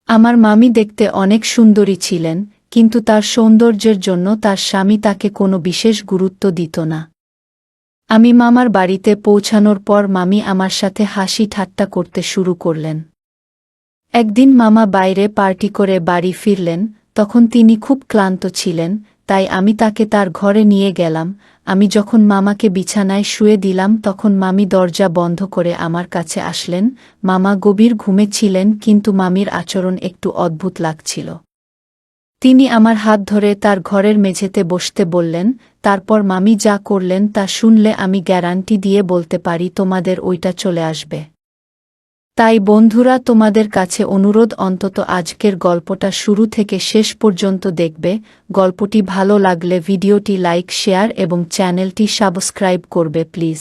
আমার মামি দেখতে অনেক সুন্দরী ছিলেন, কিন্তু তার সৌন্দর্যের জন্য তার স্বামী তাকে কোনো বিশেষ গুরুত্ব দিত না। আমি মামার বাড়িতে পৌঁছানোর পর মামি আমার সাথে হাসি ঠাট্টা করতে শুরু করলেন। একদিন মামা বাইরে পার্টি করে বাড়ি ফিরলেন, তখন তিনি খুব ক্লান্ত ছিলেন, তাই আমি তাকে তার ঘরে নিয়ে গেলাম। আমি যখন মামাকে বিছানায় শুয়ে দিলাম তখন মামি দরজা বন্ধ করে আমার কাছে আসলেন। মামা গভীর ঘুমে ছিলেন, কিন্তু মামির আচরণ একটু অদ্ভুত লাগছিল। তিনি আমার হাত ধরে তার ঘরের মেঝেতে বসতে বললেন, তারপর মামি যা করলেন তা শুনলে আমি গ্যারান্টি দিয়ে বলতে পারি তোমাদের ওইটা চলে আসবে। তাই বন্ধুরা, তোমাদের কাছে অনুরোধ, অন্তত আজকের গল্পটা শুরু থেকে শেষ পর্যন্ত দেখবে। গল্পটি ভালো লাগলে ভিডিওটি লাইক, শেয়ার এবং চ্যানেলটি সাবস্ক্রাইব করবে প্লিজ।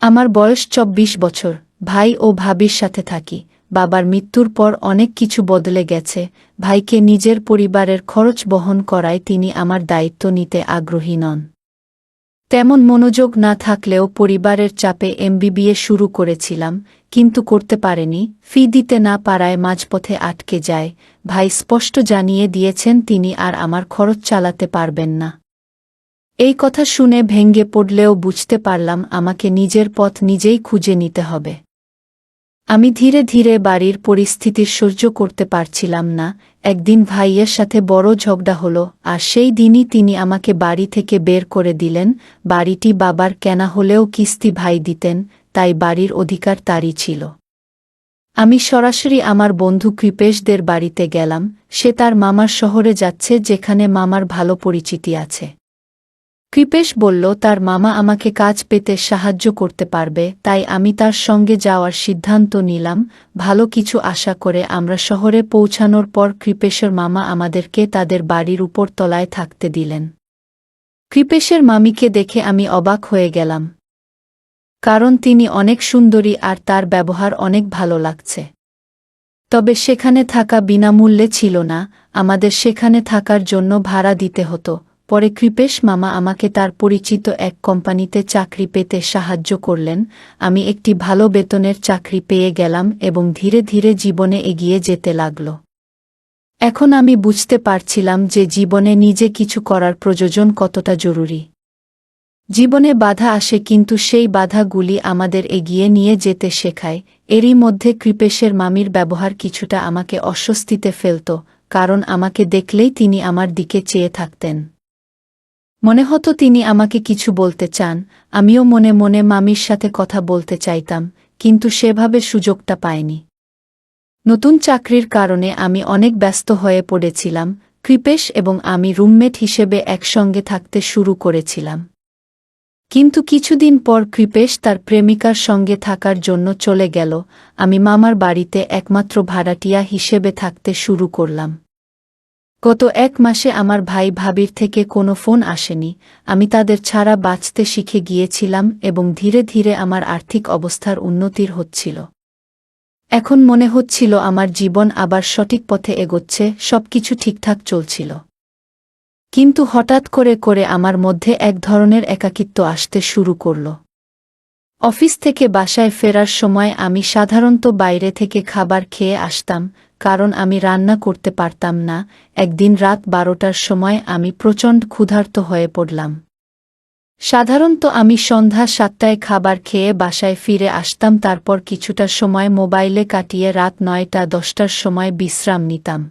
আমার বয়স 24 বছর। ভাই ও ভাবির সাথে থাকি। বাবার মৃত্যুর পর অনেক কিছু বদলে গেছে। ভাইকে নিজের পরিবারের খরচ বহন করায় তিনি আমার দায়িত্ব নিতে আগ্রহী নন। তেমন মনোযোগ না থাকলেও পরিবারের চাপে এমবিবিএ শুরু করেছিলাম, কিন্তু করতে পারেনি। ফি দিতে না পারায় মাঝপথে আটকে যায়। ভাই স্পষ্ট জানিয়ে দিয়েছেন তিনি আর আমার খরচ চালাতে পারবেন না। এই কথা শুনে ভেঙে পড়লেও বুঝতে পারলাম আমাকে নিজের পথ নিজেই খুঁজে নিতে হবে। আমি ধীরে ধীরে বাড়ির পরিস্থিতির সহ্য করতে পারছিলাম না। একদিন ভাইয়ের সাথে বড় ঝগড়া হলো, আর সেই দিনই তিনি আমাকে বাড়ি থেকে বের করে দিলেন। বাড়িটি বাবার কেনা হলেও কিস্তি ভাই দিতেন, তাই বাড়ির অধিকার তারই ছিল। আমি সরাসরি আমার বন্ধু কৃপেশদের বাড়িতে গেলাম। সে তার মামার শহরে যাচ্ছে, যেখানে মামার ভালো পরিচিতি আছে। কৃপেশ বলল তার মামা আমাকে কাজ পেতে সাহায্য করতে পারবে, তাই আমি তার সঙ্গে যাওয়ার সিদ্ধান্ত নিলাম। ভালো কিছু আশা করে আমরা শহরে পৌঁছানোর পর কৃপেশের মামা আমাদেরকে তাদের বাড়ির উপর তলায় থাকতে দিলেন। কৃপেশের মামিকে দেখে আমি অবাক হয়ে গেলাম, কারণ তিনি অনেক সুন্দরী আর তার ব্যবহার অনেক ভালো লাগছে। তবে সেখানে থাকা বিনামূল্যে ছিল না, আমাদের সেখানে থাকার জন্য ভাড়া দিতে হতো। পরে কৃপেশ মামা আমাকে তার পরিচিত এক কোম্পানিতে চাকরি পেতে সাহায্য করলেন। আমি একটি ভালো বেতনের চাকরি পেয়ে গেলাম এবং ধীরে ধীরে জীবনে এগিয়ে যেতে লাগল। এখন আমি বুঝতে পারছিলাম যে জীবনে নিজে কিছু করার প্রয়োজন কতটা জরুরি। জীবনে বাধা আসে, কিন্তু সেই বাধাগুলি আমাদের এগিয়ে নিয়ে যেতে শেখায়। এরই মধ্যে কৃপেশের মামির ব্যবহার কিছুটা আমাকে অস্বস্তিতে ফেলত, কারণ আমাকে দেখলেই তিনি আমার দিকে চেয়ে থাকতেন। মনে হতো তিনি আমাকে কিছু বলতে চান। আমিও মনে মনে মামির সাথে কথা বলতে চাইতাম, কিন্তু সেভাবে সুযোগটা পাইনি। নতুন চাকরির কারণে আমি অনেক ব্যস্ত হয়ে পড়েছিলাম। কৃপেশ এবং আমি রুমমেট হিসেবে একসঙ্গে থাকতে শুরু করেছিলাম। কিন্তু কিছুদিন পর কৃপেশ তার প্রেমিকার সঙ্গে থাকার জন্য চলে গেল। আমি মামার বাড়িতে একমাত্র ভাড়াটিয়া হিসেবে থাকতে শুরু করলাম। গত 1 মাসে আমার ভাই ভাবির থেকে কোনো ফোন আসেনি। আমি তাদের ছাড়া বাঁচতে শিখে গিয়েছিলাম এবং ধীরে ধীরে আমার আর্থিক অবস্থার উন্নতির হচ্ছিল। এখন মনে হচ্ছিল আমার জীবন আবার সঠিক পথে এগোচ্ছে, সবকিছু ঠিকঠাক চলছিল। কিন্তু হঠাৎ করে করে আমার মধ্যে এক ধরনের একাকিত্ব আসতে শুরু করল। অফিস থেকে বাসায় ফেরার সময় আমি সাধারণত বাইরে থেকে খাবার খেয়ে আসতাম, কারণ আমি রান্না করতে পারতাম না। একদিন রাত 12টার সময় আমি প্রচণ্ড ক্ষুধার্ত হয়ে পড়লাম। সাধারণত আমি সন্ধ্যা 7টায় খাবার খেয়ে বাসায় ফিরে আসতাম, তারপর কিছুটা সময় মোবাইলে কাটিয়ে রাত 9টা-10টার সময় বিশ্রাম নিতাম।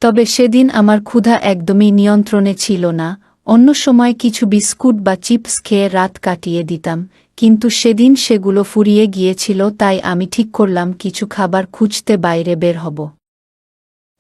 তবে সেদিন আমার ক্ষুধা একদমই নিয়ন্ত্রণে ছিল না। অন্য সময় কিছু বিস্কুট বা চিপস খেয়ে রাত কাটিয়ে দিতাম, কিন্তু সেদিন সেগুলো ফুরিয়ে গিয়েছিল। তাই আমি ঠিক করলাম কিছু খাবার খুঁজতে বাইরে বের হব।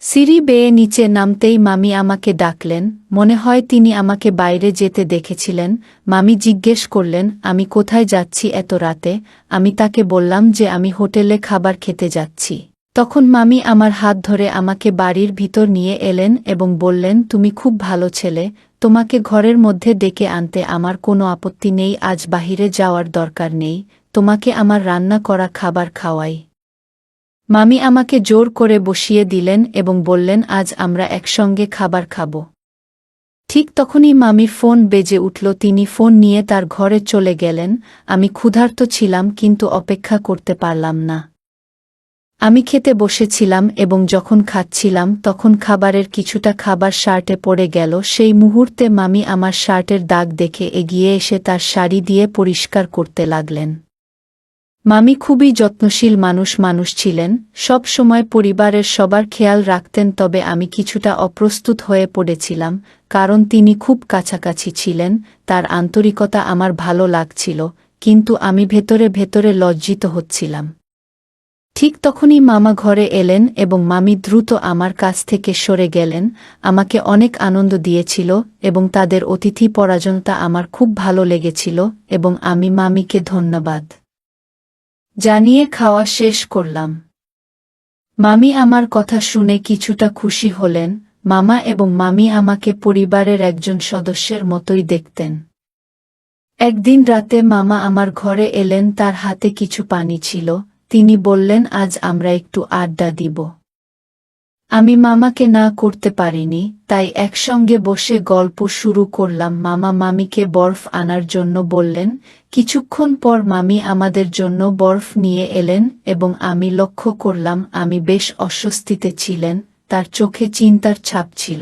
সিঁড়ি বেয়ে নিচে নামতেই মামি আমাকে ডাকলেন। মনে হয় তিনি আমাকে বাইরে যেতে দেখেছিলেন। মামি জিজ্ঞেস করলেন আমি কোথায় যাচ্ছি এত রাতে। আমি তাকে বললাম যে আমি হোটেলে খাবার খেতে যাচ্ছি। তখন মামি আমার হাত ধরে আমাকে বাড়ির ভিতর নিয়ে এলেন এবং বললেন, তুমি খুব ভালো ছেলে, তোমাকে ঘরের মধ্যে ডেকে আনতে আমার কোনো আপত্তি নেই। আজ বাহিরে যাওয়ার দরকার নেই, তোমাকে আমার রান্না করা খাবার খাওয়াই। মামি আমাকে জোর করে বসিয়ে দিলেন এবং বললেন, আজ আমরা একসঙ্গে খাবার খাব। ঠিক তখনই মামির ফোন বেজে উঠল। তিনি ফোন নিয়ে তার ঘরে চলে গেলেন। আমি ক্ষুধার্ত ছিলাম, কিন্তু অপেক্ষা করতে পারলাম না। আমি খেতে বসেছিলাম এবং যখন খাচ্ছিলাম তখন খাবারের কিছুটা খাবার শার্টে পড়ে গেল। সেই মুহূর্তে মামি আমার শার্টের দাগ দেখে এগিয়ে এসে তার শাড়ি দিয়ে পরিষ্কার করতে লাগলেন। মামি খুবই যত্নশীল মানুষ ছিলেন, সব সময় পরিবারের সবার খেয়াল রাখতেন। তবে আমি কিছুটা অপ্রস্তুত হয়ে পড়েছিলাম, কারণ তিনি খুব কাছাকাছি ছিলেন। তার আন্তরিকতা আমার ভালো লাগছিল, কিন্তু আমি ভেতরে ভেতরে লজ্জিত হচ্ছিলাম। ঠিক তখনই মামা ঘরে এলেন এবং মামি দ্রুত আমার কাছ থেকে সরে গেলেন। আমাকে অনেক আনন্দ দিয়েছিল এবং তাদের অতিথি পরায়ণতা আমার খুব ভালো লেগেছিল এবং আমি মামিকে ধন্যবাদ জানিয়ে খাওয়া শেষ করলাম। মামি আমার কথা শুনে কিছুটা খুশি হলেন। মামা এবং মামি আমাকে পরিবারের একজন সদস্যের মতোই দেখতেন। একদিন রাতে মামা আমার ঘরে এলেন, তার হাতে কিছু পানি ছিল। তিনি বললেন, আজ আমরা একটু আড্ডা দিব। আমি মামাকে না করতে পারিনি, তাই একসঙ্গে বসে গল্প শুরু করলাম। মামা মামিকে বরফ আনার জন্য বললেন। কিছুক্ষণ পর মামি আমাদের জন্য বরফ নিয়ে এলেন এবং আমি লক্ষ্য করলাম আমি বেশ অস্বস্তিতে ছিলেন। তার চোখে চিন্তার ছাপ ছিল।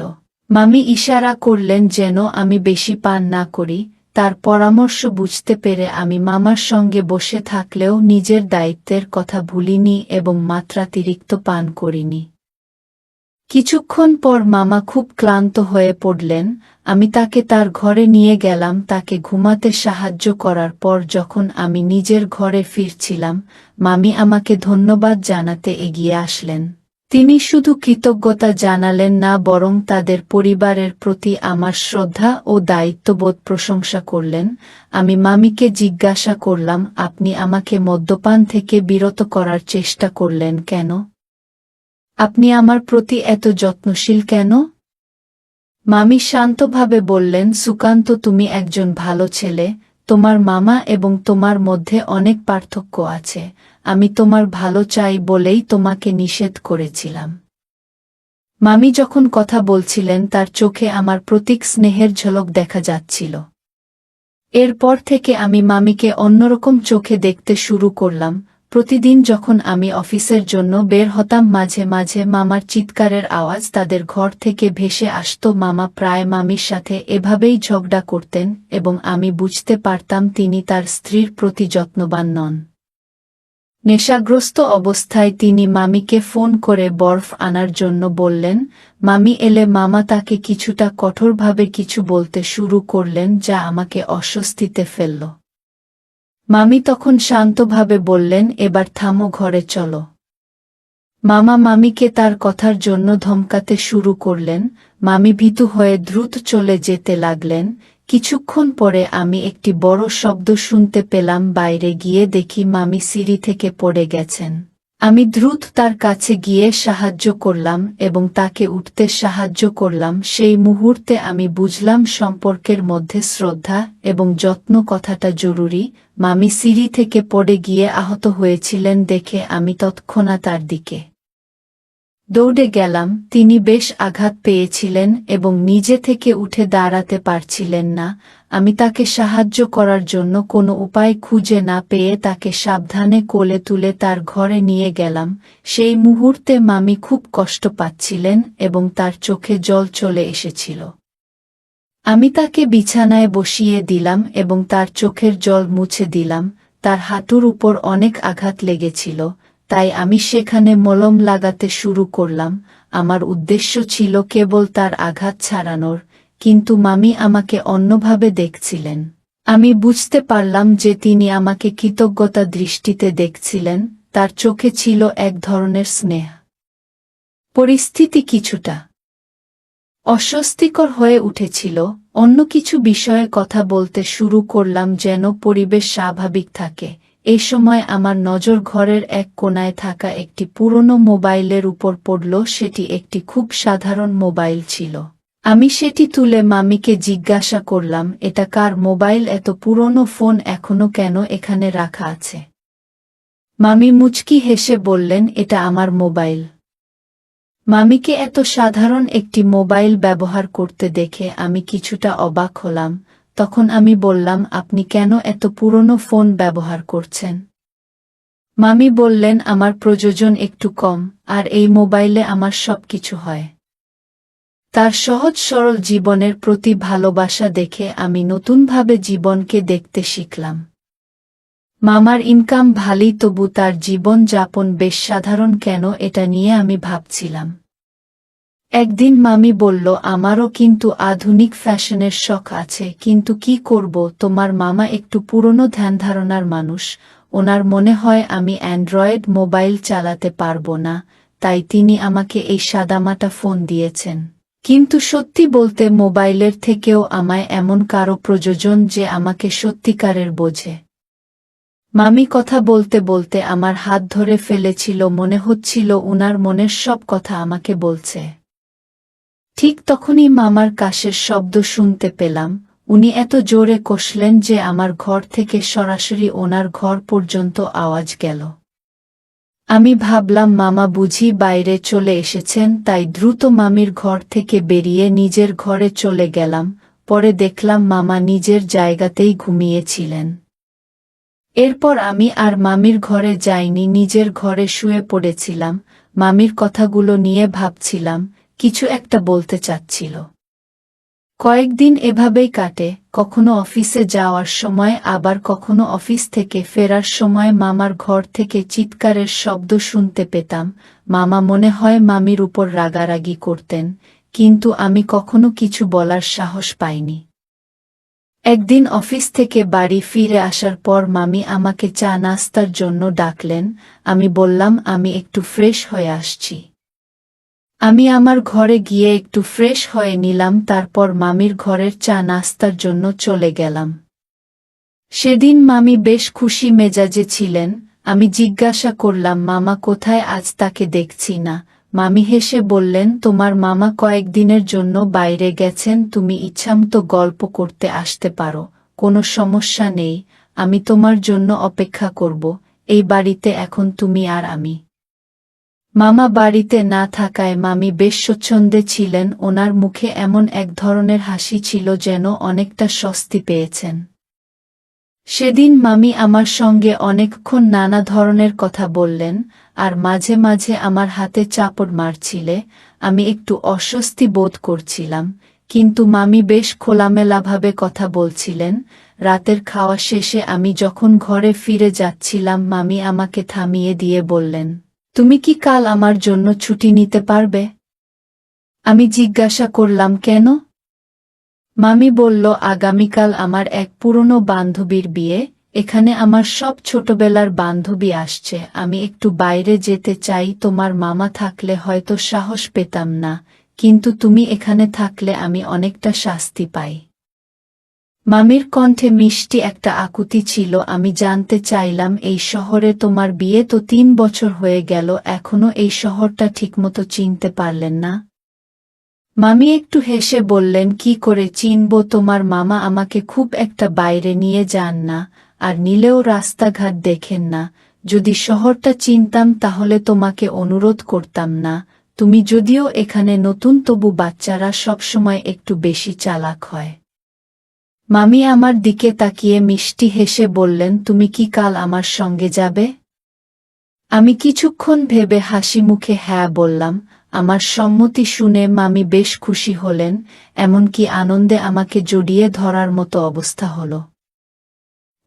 মামি ইশারা করলেন যেন আমি বেশি পান না করি। তার পরামর্শ বুঝতে পেরে আমি মামার সঙ্গে বসে থাকলেও নিজের দায়িত্বের কথা ভুলিনি এবং মাত্রাতিরিক্ত পান করিনি। কিছুক্ষণ পর মামা খুব ক্লান্ত হয়ে পড়লেন। আমি তাকে তার ঘরে নিয়ে গেলাম তাকে ঘুমাতে সাহায্য করার পর যখন আমি নিজের ঘরে ফিরছিলাম, মামি আমাকে ধন্যবাদ জানাতে এগিয়ে আসলেন। তিনি শুধু কৃতজ্ঞতা জানালেন না, বরং তাদের পরিবারের প্রতি আমার শ্রদ্ধা ও দায়িত্ববোধ প্রশংসা করলেন। আমি মামিকে জিজ্ঞাসা করলাম, আপনি আমাকে মদ্যপান থেকে বিরত করার চেষ্টা করলেন কেন? আপনি আমার প্রতি এত যত্নশীল কেন? মামি শান্তভাবে বললেন, সুকান্ত, তুমি একজন ভালো ছেলে। তোমার মামা এবং তোমার মধ্যে অনেক পার্থক্য আছে। আমি তোমার ভালো চাই বলেই তোমাকে নিষেধ করেছিলাম। মামি যখন কথা বলছিলেন তার চোখে আমার প্রতীক স্নেহের ঝলক দেখা যাচ্ছিল। এরপর থেকে আমি মামিকে অন্যরকম চোখে দেখতে শুরু করলাম। প্রতিদিন যখন আমি অফিসের জন্য বের হতাম, মাঝে মাঝে মামার চিৎকারের আওয়াজ তাদের ঘর থেকে ভেসে আসত। মামা প্রায় মামির সাথে এভাবেই ঝগড়া করতেন এবং আমি বুঝতে পারতাম তিনি তার স্ত্রীর প্রতি যত্নবান নন। নেশাগ্রস্ত অবস্থায় তিনি মামিকে ফোন করে বরফ আনার জন্য বললেন। মামি এলে মামা তাকে কিছুটা কঠোরভাবে কিছু বলতে শুরু করলেন, যা আমাকে অস্বস্তিতে ফেলল। মামি তখন শান্তভাবে বললেন, এবার থামো, ঘরে চলো। মামা মামিকে তার কথার জন্য ধমকাতে শুরু করলেন। মামি ভীতু হয়ে দ্রুত চলে যেতে লাগলেন। কিছুক্ষণ পরে আমি একটি বড় শব্দ শুনতে পেলাম। বাইরে গিয়ে দেখি মামি সিঁড়ি থেকে পড়ে গেছেন। আমি দ্রুত তার কাছে গিয়ে সাহায্য করলাম এবং তাকে উঠতে সাহায্য করলাম। সেই মুহূর্তে আমি বুঝলাম সম্পর্কের মধ্যে শ্রদ্ধা এবং যত্ন কথাটা জরুরি। মামি সিঁড়ি থেকে পড়ে গিয়ে আহত হয়েছিলেন দেখে আমি তৎক্ষণাৎ তার দিকে দৌড়ে গেলাম। তিনি বেশ আঘাত পেয়েছিলেন এবং নিজে থেকে উঠে দাঁড়াতে পারছিলেন না। আমি তাকে সাহায্য করার জন্য কোনো উপায় খুঁজে না পেয়ে তাকে সাবধানে কোলে তুলে তার ঘরে নিয়ে গেলাম। সেই মুহূর্তে মামি খুব কষ্ট পাচ্ছিলেন এবং তার চোখে জল চলে এসেছিল। আমি তাকে বিছানায় বসিয়ে দিলাম এবং তার চোখের জল মুছে দিলাম। তার হাঁটুর উপর অনেক আঘাত লেগেছিল, তাই আমি সেখানে মলম লাগাতে শুরু করলাম। আমার উদ্দেশ্য ছিল কেবল তার আঘাত ছাড়ানোর, কিন্তু মামি আমাকে অন্যভাবে দেখছিলেন। আমি বুঝতে পারলাম যে তিনি আমাকে কৃতজ্ঞতা দৃষ্টিতে দেখছিলেন। তার চোখে ছিল এক ধরনের স্নেহ। পরিস্থিতি কিছুটা অস্বস্তিকর হয়ে উঠেছিল। অন্য কিছু বিষয়ে কথা বলতে শুরু করলাম যেন পরিবেশ স্বাভাবিক থাকে। এই সময় আমার নজর ঘরের এক কোণায় থাকা একটি পুরনো মোবাইলের উপর পড়ল। সেটি একটি খুব সাধারণ মোবাইল ছিল। আমি সেটি তুলে মামিকে জিজ্ঞাসা করলাম, এটা কার মোবাইল? এত পুরনো ফোন এখনো কেন এখানে রাখা আছে? মামি মুচকি হেসে বললেন, এটা আমার মোবাইল। মামিকে এত সাধারণ একটি মোবাইল ব্যবহার করতে দেখে আমি কিছুটা অবাক হলাম। তখন আমি বললাম, আপনি কেন এত পুরনো ফোন ব্যবহার করছেন? মামি বললেন আমার প্রয়োজন একটু কম, আর এই মোবাইলে আমার সবকিছু হয়। তার সহজ সরল জীবনের প্রতি ভালোবাসা দেখে আমি নতুনভাবে জীবনকে দেখতে শিখলাম। মামার ইনকাম ভালোই, তবু তার জীবন যাপন বেশ সাধারণ কেন, এটা নিয়ে আমি ভাবছিলাম। একদিন মামি বলল, আমারও কিন্তু আধুনিক ফ্যাশনের শখ আছে, কিন্তু কি করব, তোমার মামা একটু পুরনো ধ্যানধারণার মানুষ, ওনার মনে হয় আমি অ্যান্ড্রয়েড মোবাইল চালাতে পারবো না, তাই তিনি আমাকে এই সাদামাটা ফোন দিয়েছেন। কিন্তু সত্যি বলতে মোবাইলের থেকেও আমায় এমন কারো প্রয়োজন যে আমাকে সত্যিকারের বোঝে। মামি কথা বলতে বলতে আমার হাত ধরে ফেলেছিল, মনে হচ্ছিল উনার মনের সব কথা আমাকে বলছে। ঠিক তখনই মামার কাশের শব্দ শুনতে পেলাম। উনি এত জোরে কষলেন যে আমার ঘর থেকে সরাসরি ওনার ঘর পর্যন্ত আওয়াজ গেল। আমি ভাবলাম মামা বুঝি বাইরে চলে এসেছেন, তাই দ্রুত মামির ঘর থেকে বেরিয়ে নিজের ঘরে চলে গেলাম। পরে দেখলাম মামা নিজের জায়গাতেই ঘুমিয়েছিলেন। এরপর আমি আর মামির ঘরে যাইনি, নিজের ঘরে শুয়ে পড়েছিলাম। মামির কথাগুলো নিয়ে ভাবছিলাম, কিছু একটা বলতে চাচ্ছিল। কয়েকদিন এভাবেই কাটে, কখনো অফিসে যাওয়ার সময়, আবার কখনো অফিস থেকে ফেরার সময় মামার ঘর থেকে চিৎকারের শব্দ শুনতে পেতাম। মামা মনে হয় মামির উপর রাগারাগি করতেন, কিন্তু আমি কখনো কিছু বলার সাহস পাইনি। একদিন অফিস থেকে বাড়ি ফিরে আসার পর মামি আমাকে চা নাস্তার জন্য ডাকলেন। আমি বললাম আমি একটু ফ্রেশ হয়ে আসছি। আমি আমার ঘরে গিয়ে একটু ফ্রেশ হয়ে নিলাম, তারপর মামির ঘরের চা নাস্তার জন্য চলে গেলাম। সেদিন মামি বেশ খুশি মেজাজে ছিলেন। আমি জিজ্ঞাসা করলাম, মামা কোথায়, আজ তাকে দেখছি না। মামি হেসে বললেন, তোমার মামা কয়েকদিনের জন্য বাইরে গেছেন, তুমি ইচ্ছামতো গল্প করতে আসতে পারো, কোনো সমস্যা নেই, আমি তোমার জন্য অপেক্ষা করব, এই বাড়িতে এখন তুমি আর আমি। মামা বাড়িতে না থাকায় মামি বেশ স্বচ্ছন্দে ছিলেন, ওনার মুখে এমন এক ধরনের হাসি ছিল যেন অনেকটা স্বস্তি পেয়েছেন। সেদিন মামি আমার সঙ্গে অনেকক্ষণ নানা ধরনের কথা বললেন, আর মাঝে মাঝে আমার হাতে চাপড় মারছিলে। আমি একটু অস্বস্তি বোধ করছিলাম, কিন্তু মামি বেশ খোলামেলাভাবে কথা বলছিলেন। রাতের খাওয়া শেষে আমি যখন ঘরে ফিরে যাচ্ছিলাম, মামি আমাকে থামিয়ে দিয়ে বললেন, তুমি কি কাল আমার জন্য ছুটি নিতে পারবে? আমি জিজ্ঞাসা করলাম, কেন? মামি বলল, আগামীকাল আমার এক পুরনো বান্ধবীর বিয়ে, এখানে আমার সব ছোটবেলার বান্ধবী আসছে, আমি একটু বাইরে যেতে চাই, তোমার মামা থাকলে হয়তো সাহস পেতাম না, কিন্তু তুমি এখানে থাকলে আমি অনেকটা শাস্তি পাই। মামির কণ্ঠে মিষ্টি একটা আকুতি ছিল। আমি জানতে চাইলাম, এই শহরে তোমার বিয়ে তো 3 বছর হয়ে গেল, এখনো এই শহরটা ঠিকমতো চিনতে পারলেন না? মামি একটু হেসে বললেন, কি করে চিনব, তোমার মামা আমাকে খুব একটা বাইরে নিয়ে যান না, আর নিলেও রাস্তাঘাট দেখেন না। যদি শহরটা চিনতাম তাহলে তোমাকে অনুরোধ করতাম না। তুমি যদিও এখানে নতুন, তবু বাচ্চারা সবসময় একটু বেশি চালাক হয়। মামি আমার দিকে তাকিয়ে মিষ্টি হেসে বললেন, তুমি কি কাল আমার সঙ্গে যাবে? আমি কিছুক্ষণ ভেবে হাসি মুখে হ্যাঁ বললাম। আমার সম্মতি শুনে মামি বেশ খুশি হলেন, এমনকি আনন্দে আমাকে জড়িয়ে ধরার মতো অবস্থা হলো।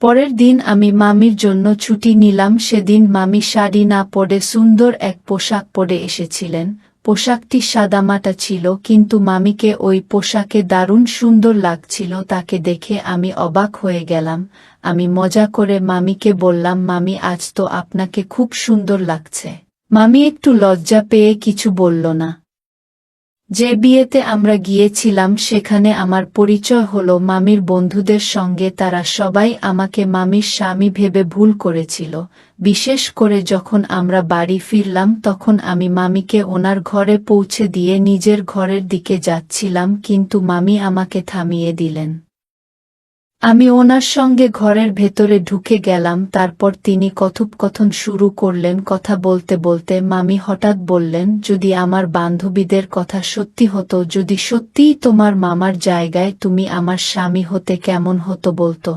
পরের দিন আমি মামির জন্য ছুটি নিলাম। সেদিন মামি শাড়ি না পরে সুন্দর এক পোশাক পরে এসেছিলেন। পোশাকটি সাদামাটা ছিল, কিন্তু মামিকে ওই পোশাকে দারুণ সুন্দর লাগছিল। তাকে দেখে আমি অবাক হয়ে গেলাম। আমি মজা করে মামিকে বললাম, মামি আজ তো আপনাকে খুব সুন্দর লাগছে। মামি একটু লজ্জা পেয়ে কিছু বলল না। যে বিয়েতে আমরা গিয়েছিলাম সেখানে আমার পরিচয় হলো মামির বন্ধুদের সঙ্গে, তারা সবাই আমাকে মামির স্বামী ভেবে ভুল করেছিল। বিশেষ করে যখন আমরা বাড়ি ফিরলাম তখন আমি মামিকে ওনার ঘরে পৌঁছে দিয়ে নিজের ঘরের দিকে যাচ্ছিলাম, কিন্তু মামি আমাকে থামিয়ে দিলেন। আমি ওনার সঙ্গে ঘরের ভেতরে ঢুকে গেলাম, তারপর তিনি কথোপকথন শুরু করলেন। কথা বলতে বলতে মামি হঠাৎ বললেন, যদি আমার বান্ধবীদের কথা সত্যি হতো, যদি সত্যিই তোমার মামার জায়গায় তুমি আমার স্বামী হতে, কেমন হতো বলতো?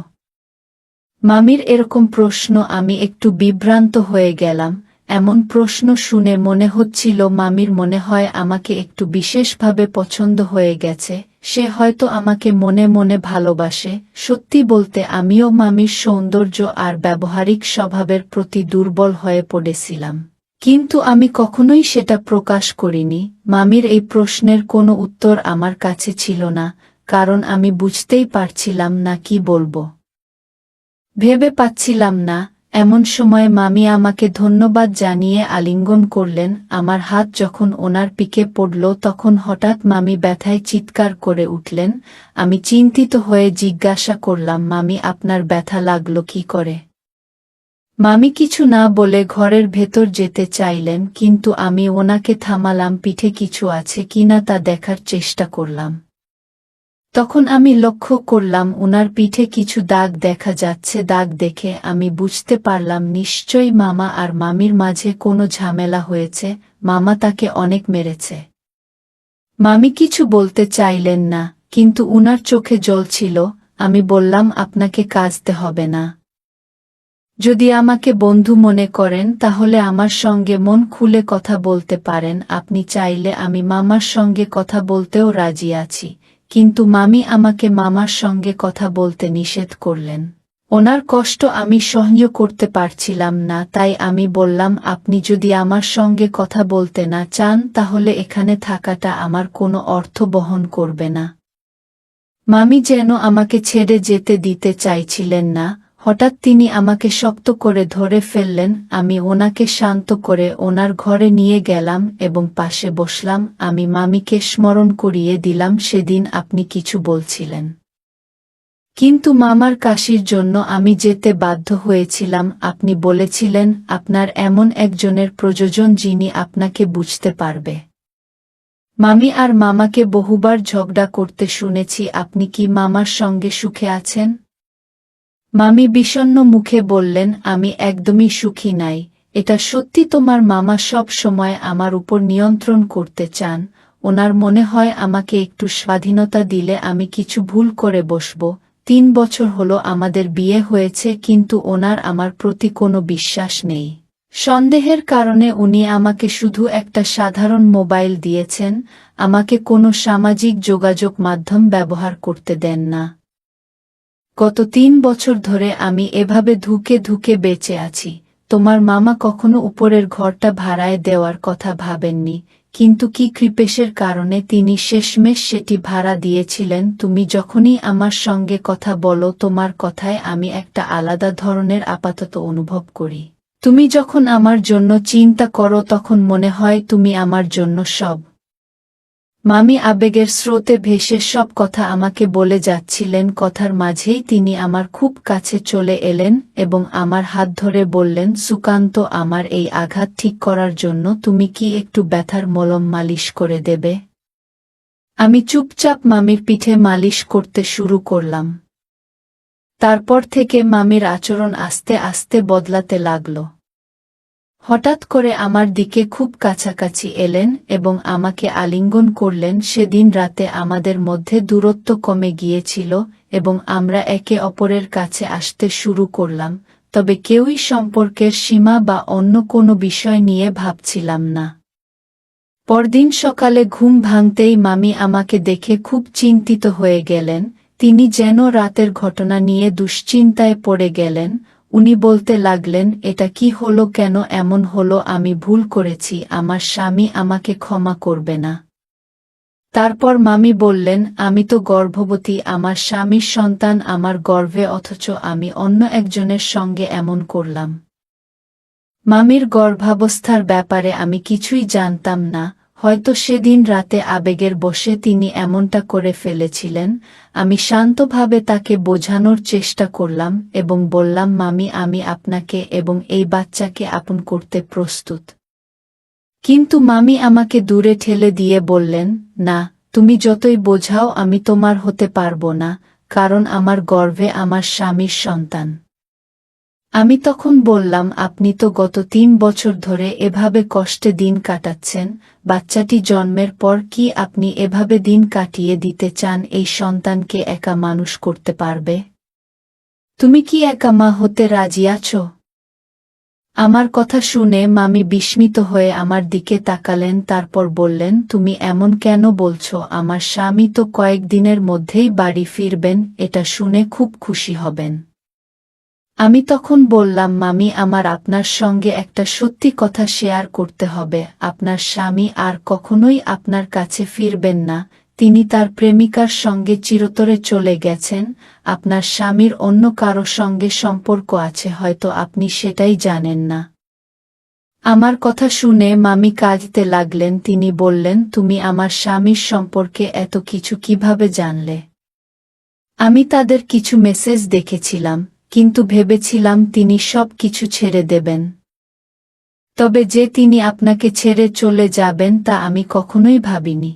মামির এরকম প্রশ্ন আমি একটু বিভ্রান্ত হয়ে গেলাম। এমন প্রশ্ন শুনে মনে হচ্ছিল মামির মনে হয় আমাকে একটু বিশেষভাবে পছন্দ হয়ে গেছে, সে হয়তো আমাকে মনে মনে ভালোবাসে। সত্যি বলতে আমিও মামির সৌন্দর্য আর ব্যবহারিক স্বভাবের প্রতি দুর্বল হয়ে পড়েছিলাম, কিন্তু আমি কখনোই সেটা প্রকাশ করিনি। মামির এই প্রশ্নের কোনো উত্তর আমার কাছে ছিল না, কারণ আমি বুঝতেই পারছিলাম না কি বলবো, ভেবে পাচ্ছিলাম না। এমন সময় মামি আমাকে ধন্যবাদ জানিয়ে আলিঙ্গন করলেন। আমার হাত যখন ওনার পিকে পড়ল তখন হঠাৎ মামি ব্যথায় চিৎকার করে উঠলেন। আমি চিন্তিত হয়ে জিজ্ঞাসা করলাম, মামি আপনার ব্যথা লাগলো কি করে? মামি কিছু না বলে ঘরের ভেতর যেতে চাইলেন, কিন্তু আমি ওনাকে থামালাম। পিঠে কিছু আছে কিনা তা দেখার চেষ্টা করলাম। তখন আমি লক্ষ্য করলাম উনার পিঠে কিছু দাগ দেখা যাচ্ছে। দাগ দেখে আমি বুঝতে পারলাম নিশ্চয়ই মামা আর মামির মাঝে কোনো ঝামেলা হয়েছে, মামা তাকে অনেক মেরেছে। মামি কিছু বলতে চাইলেন না, কিন্তু উনার চোখে জল ছিল। আমি বললাম, আপনাকে কাঁদতে হবে না। যদি আমাকে বন্ধু মনে করেন তাহলে আমার সঙ্গে মন খুলে কথা বলতে পারেন। আপনি চাইলে আমি মামার সঙ্গে কথা বলতেও রাজি আছি। কিন্তু মামি আমাকে মামার সঙ্গে কথা বলতে নিষেধ করলেন। ওনার কষ্ট আমি সহ্য করতে পারছিলাম না, তাই আমি বললাম, আপনি যদি আমার সঙ্গে কথা বলতে না চান তাহলে এখানে থাকাটা আমার কোনো অর্থ বহন করবে না। মামি যেন আমাকে ছেড়ে যেতে দিতে চাইছিলেন না। হঠাৎ তিনি আমাকে শক্ত করে ধরে ফেললেন। আমি ওনাকে শান্ত করে ওনার ঘরে নিয়ে গেলাম এবং পাশে বসলাম। আমি মামিকে স্মরণ করিয়ে দিলাম, সেদিন আপনি কিছু বলছিলেন, কিন্তু মামার কাশির জন্য আমি যেতে বাধ্য হয়েছিলাম। আপনি বলেছিলেন আপনার এমন একজনের প্রয়োজন যিনি আপনাকে বুঝতে পারবে। মামি আর মামাকে বহুবার ঝগড়া করতে শুনেছি। আপনি কি মামার সঙ্গে সুখে আছেন? মামি বিষণ্ণ মুখে বললেন, আমি একদমই সুখী নাই। এটা সত্যি তোমার মামা সব সময় আমার উপর নিয়ন্ত্রণ করতে চান। ওনার মনে হয় আমাকে একটু স্বাধীনতা দিলে আমি কিছু ভুল করে বসব। 3 বছর হলো আমাদের বিয়ে হয়েছে, কিন্তু ওনার আমার প্রতি কোনো বিশ্বাস নেই। সন্দেহের কারণে উনি আমাকে শুধু একটা সাধারণ মোবাইল দিয়েছেন, আমাকে কোনো সামাজিক যোগাযোগ মাধ্যম ব্যবহার করতে দেন না। গত 3 বছর ধরে আমি এভাবে ধুকে ধুকে বেঁচে আছি। তোমার মামা কখনো উপরের ঘরটা ভাড়ায় দেওয়ার কথা ভাবেননি, কিন্তু কি কৃপেশের কারণে তিনি শেষমেশ সেটি ভাড়া দিয়েছিলেন। তুমি যখনই আমার সঙ্গে কথা বলো তোমার কথায় আমি একটা আলাদা ধরনের আপাতত অনুভব করি। তুমি যখন আমার জন্য চিন্তা করো তখন মনে হয় তুমি আমার জন্য সব। মামি আবেগের স্রোতে ভেসে সব কথা আমাকে বলে যাচ্ছিলেন। কথার মাঝেই তিনি আমার খুব কাছে চলে এলেন এবং আমার হাত ধরে বললেন, সুকান্ত, আমার এই আঘাত ঠিক করার জন্য তুমি কি একটু ব্যথার মলম মালিশ করে দেবে? আমি চুপচাপ মামির পিঠে মালিশ করতে শুরু করলাম। তারপর থেকে মামির আচরণ আস্তে আস্তে বদলাতে লাগল। হঠাৎ করে আমার দিকে খুব কাছাকাছি এলেন এবং আমাকে আলিঙ্গন করলেন। সেদিন রাতে আমাদের মধ্যে দূরত্ব কমে গিয়েছিল এবং আমরা একে অপরের কাছে আসতে শুরু করলাম, তবে কেউই সম্পর্কের সীমা বা অন্য কোনো বিষয় নিয়ে ভাবছিলাম না। পরদিন সকালে ঘুম ভাঙতেই মামি আমাকে দেখে খুব চিন্তিত হয়ে গেলেন। তিনি যেন রাতের ঘটনা নিয়ে দুশ্চিন্তায় পড়ে গেলেন। উনি বলতে লাগলেন, এটা কি হলো, কেন এমন হলো? আমি ভুল করেছি, আমার স্বামী আমাকে ক্ষমা করবে না। তারপর মামি বললেন, আমি তো গর্ভবতী, আমার স্বামীর সন্তান আমার গর্ভে, অথচ আমি অন্য একজনের সঙ্গে এমন করলাম। মামির গর্ভাবস্থার ব্যাপারে আমি কিছুই জানতাম না। হয়তো সেদিন রাতে আবেগের বশে তিনি এমনটা করে ফেলেছিলেন। আমি শান্তভাবে তাকে বোঝানোর চেষ্টা করলাম এবং বললাম, মামি, আমি আপনাকে এবং এই বাচ্চাকে আপন করতে প্রস্তুত। কিন্তু মামি আমাকে দূরে ঠেলে দিয়ে বললেন, না, তুমি যতই বোঝাও আমি তোমার হতে পারবো না, কারণ আমার গর্ভে আমার স্বামীর সন্তান। আমি তখন বললাম, আপনি তো গত 3 বছর ধরে এভাবে কষ্টে দিন কাটাচ্ছেন। বাচ্চাটি জন্মের পর কি আপনি এভাবে দিন কাটিয়ে দিতে চান? এই সন্তানকে একা মানুষ করতে পারবে? তুমি কি একা মা হতে রাজি আছো? আমার কথা শুনে মামি বিস্মিত হয়ে আমার দিকে তাকালেন, তারপর বললেন, তুমি এমন কেন বলছো? আমার স্বামী তো কয়েকদিনের মধ্যেই বাড়ি ফিরবেন, এটা শুনে খুব খুশি হবেন। আমি তখন বললাম, মামি, আমার আপনার সঙ্গে একটা সত্যি কথা শেয়ার করতে হবে। আপনার স্বামী আর কখনোই আপনার কাছে ফিরবেন না। তিনি তার প্রেমিকার সঙ্গে চিরতরে চলে গেছেন। আপনার স্বামীর অন্য কারো সঙ্গে সম্পর্ক আছে, হয়তো আপনি সেটাই জানেন না। আমার কথা শুনে মামি কাঁদতে লাগলেন। তিনি বললেন, তুমি আমার স্বামীর সম্পর্কে এত কিছু কিভাবে জানলে? আমি তাদের কিছু মেসেজ দেখেছিলাম, কিন্তু ভেবেছিলাম তিনি সব কিছু ছেড়ে দেবেন। তবে যে তিনি আপনাকে ছেড়ে চলে যাবেন তা আমি কখনোই ভাবিনি।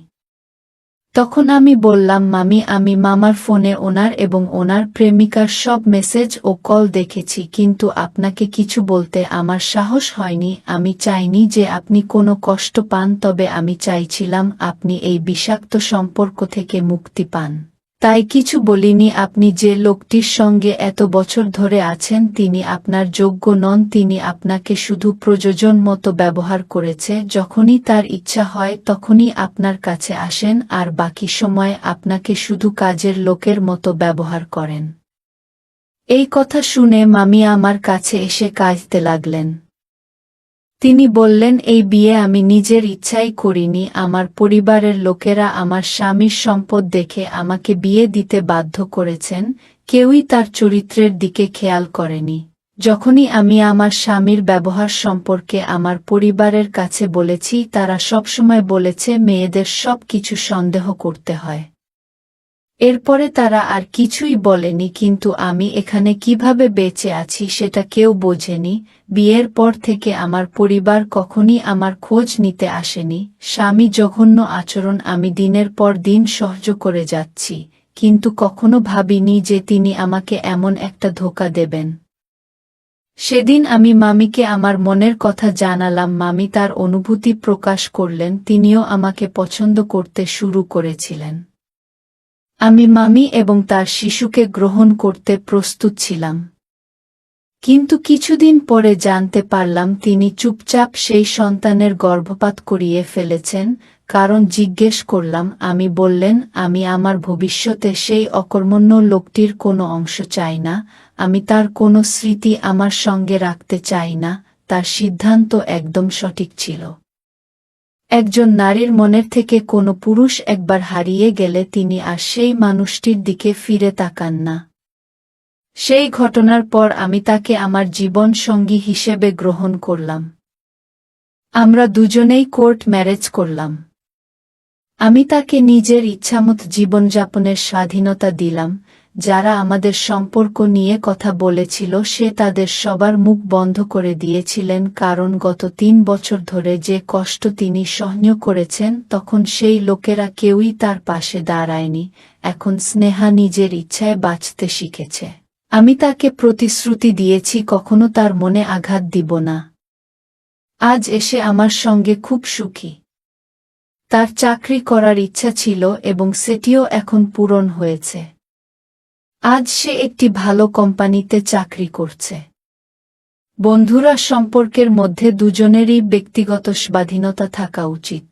তখন আমি বললাম, মামি, আমি মামার ফোনে ওনার এবং ওনার প্রেমিকার সব মেসেজ ও কল দেখেছি, কিন্তু আপনাকে কিছু বলতে আমার সাহস হয়নি। আমি চাইনি যে আপনি কোনো কষ্ট পান, তবে আমি চাইছিলাম আপনি এই বিষাক্ত সম্পর্ক থেকে মুক্তি পান। তাই কিছু বলিনি। আপনি যে লোকটির সঙ্গে এত বছর ধরে আছেন তিনি আপনার যোগ্য নন। তিনি আপনাকে শুধু প্রয়োজন মতো ব্যবহার করেছে। যখনই তার ইচ্ছা হয় তখনই আপনার কাছে আসেন, আর বাকি সময় আপনাকে শুধু কাজের লোকের মতো ব্যবহার করেন। এই কথা শুনে মামি আমার কাছে এসে কাঁদতে লাগলেন। তিনি বললেন, এই বিয়ে আমি নিজের ইচ্ছাই করিনি। আমার পরিবারের লোকেরা আমার স্বামীর সম্পদ দেখে আমাকে বিয়ে দিতে বাধ্য করেছেন। কেউই তার চরিত্রের দিকে খেয়াল করেনি। যখনই আমি আমার স্বামীর ব্যবহার সম্পর্কে আমার পরিবারের কাছে বলেছি, তারা সবসময় বলেছে মেয়েদের সব কিছু সন্দেহ করতে হয়। এরপরে তারা আর কিছুই বলেনি, কিন্তু আমি এখানে কিভাবে বেঁচে আছি সেটা কেউ বোঝেনি। বিয়ের পর থেকে আমার পরিবার কখনই আমার খোঁজ নিতে আসেনি। স্বামী জঘন্য আচরণ আমি দিনের পর দিন সহ্য করে যাচ্ছি, কিন্তু কখনো ভাবিনি যে তিনি আমাকে এমন একটা ধোঁকা দেবেন। সেদিন আমি মামিকে আমার মনের কথা জানালাম। মামি তার অনুভূতি প্রকাশ করলেন। তিনিও আমাকে পছন্দ করতে শুরু করেছিলেন। আমি মামি এবং তার শিশুকে গ্রহণ করতে প্রস্তুত ছিলাম। কিন্তু কিছুদিন পরে জানতে পারলাম তিনি চুপচাপ সেই সন্তানের গর্ভপাত করিয়ে ফেলেছেন। কারণ জিজ্ঞেস করলাম। আমি বললেন, আমি আমার ভবিষ্যতে সেই অকর্মণ্য লোকটির কোনো অংশ চাই না। আমি তার কোনো স্মৃতি আমার সঙ্গে রাখতে চাই না। তার সিদ্ধান্ত একদম সঠিক ছিল। একজন নারীর মনের থেকে কোনো পুরুষ একবার হারিয়ে গেলে তিনি আর সেই মানুষটির দিকে ফিরে তাকান না। সেই ঘটনার পর আমি তাকে আমার জীবন সঙ্গী হিসেবে গ্রহণ করলাম। আমরা দুজনেই কোর্ট ম্যারেজ করলাম। আমি তাকে নিজের ইচ্ছামত জীবনযাপনের স্বাধীনতা দিলাম। যারা আমাদের সম্পর্ক নিয়ে কথা বলেছিল সে তাদের সবার মুখ বন্ধ করে দিয়েছিলেন, কারণ গত 3 বছর ধরে যে কষ্ট তিনি সহ্য করেছেন তখন সেই লোকেরা কেউই তার পাশে দাঁড়ায়নি। এখন স্নেহা নিজের ইচ্ছায় বাঁচতে শিখেছে। আমি তাকে প্রতিশ্রুতি দিয়েছি কখনো তার মনে আঘাত দিব না। আজ এসে আমার সঙ্গে খুব সুখী। তার চাকরি করার ইচ্ছা ছিল এবং সেটিও এখন পূরণ হয়েছে। আজ সে একটি ভালো কোম্পানিতে চাকরি করছে। বন্ধুরা, সম্পর্কের মধ্যে দুজনেরই ব্যক্তিগত স্বাধীনতা থাকা উচিত।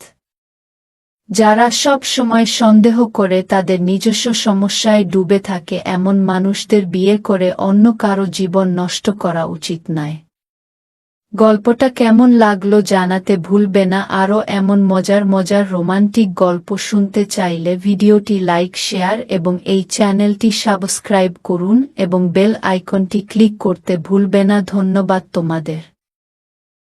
যারা সব সময় সন্দেহ করে তাদের নিজস্ব সমস্যায় ডুবে থাকে এমন মানুষদের বিয়ে করে অন্য কারো জীবন নষ্ট করা উচিত নয়। গল্পটা কেমন লাগলো জানাতে ভুলবে না। আরও এমন মজার মজার রোমান্টিক গল্প শুনতে চাইলে ভিডিওটি লাইক, শেয়ার এবং এই চ্যানেলটি সাবস্ক্রাইব করুন এবং বেল আইকনটি ক্লিক করতে ভুলবে না। ধন্যবাদ তোমাদের।